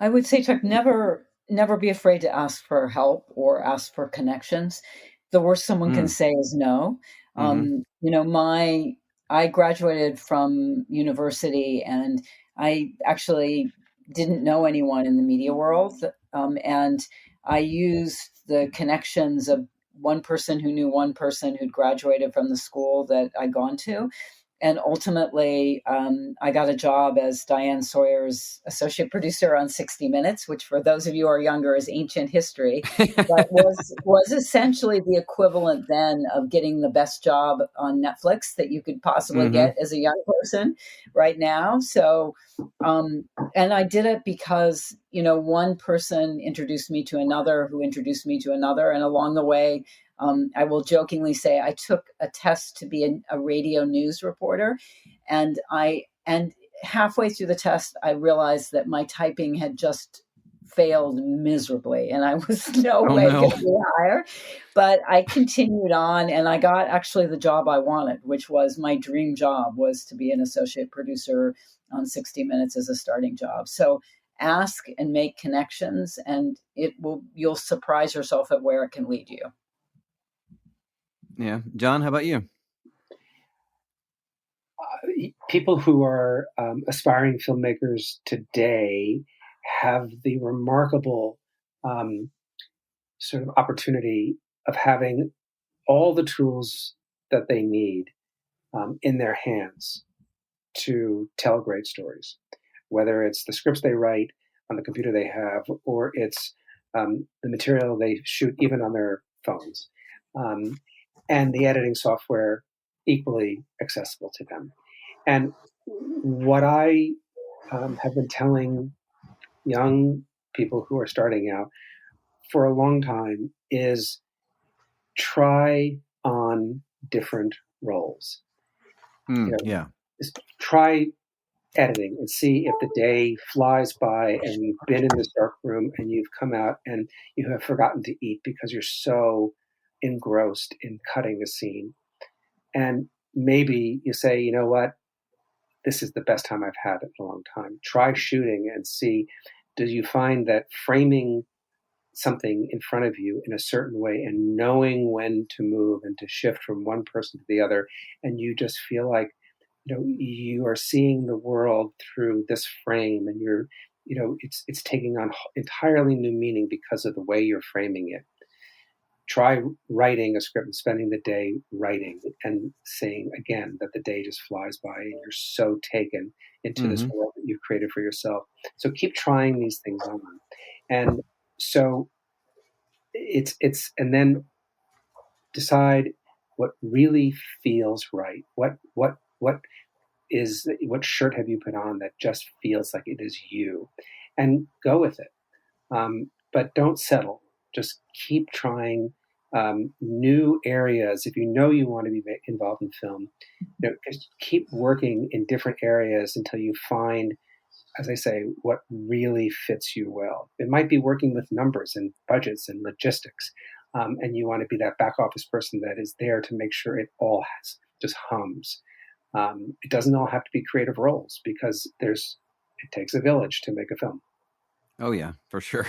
I would say, Chuck, never be afraid to ask for help or ask for connections. The worst someone can Mm. say is no. Hmm. I graduated from university, and I actually didn't know anyone in the media world, and I used the connections of one person who knew one person who'd graduated from the school that I'd gone to, and ultimately, I got a job as Diane Sawyer's associate producer on 60 Minutes, which, for those of you who are younger, is ancient history, but was essentially the equivalent then of getting the best job on Netflix that you could possibly Hmm. get as a young person right now. So, and I did it because one person introduced me to another, who introduced me to another, and along the way, I will jokingly say I took a test to be a radio news reporter, and halfway through the test, I realized that my typing had just failed miserably, and I was no Oh way no. going to be hired. But I continued on, and I got actually the job I wanted, which was my dream job, was to be an associate producer on 60 Minutes as a starting job. So ask and make connections, and you'll surprise yourself at where it can lead you. Yeah. John, how about you? People who are aspiring filmmakers today have the remarkable um, sort of opportunity of having all the tools that they need in their hands to tell great stories, whether it's the scripts they write on the computer they have, or it's the material they shoot even on their phones, um, and the editing software equally accessible to them. And what I have been telling young people who are starting out for a long time is try on different roles. You know, Yeah. try editing and see if the day flies by and you've been in this dark room and you've come out and you have forgotten to eat because you're so engrossed in cutting a scene. And maybe you say, you know what, this is the best time I've had in a long time. Try shooting and see, do you find that framing something in front of you in a certain way and knowing when to move and to shift from one person to the other, and you just feel like you are seeing the world through this frame, and it's taking on entirely new meaning because of the way you're framing it. Try writing a script and spending the day writing and saying again that the day just flies by and you're so taken into this Hmm. world that you've created for yourself. So keep trying these things on. And so it's and then decide what really feels right. What shirt have you put on that just feels like it is you, and go with it. But don't settle. Just keep trying new areas. If you know you want to be involved in film, just keep working in different areas until you find, as I say, what really fits you well. It might be working with numbers and budgets and logistics, and you want to be that back office person that is there to make sure it all just hums. It doesn't all have to be creative roles because it takes a village to make a film. Oh yeah, for sure.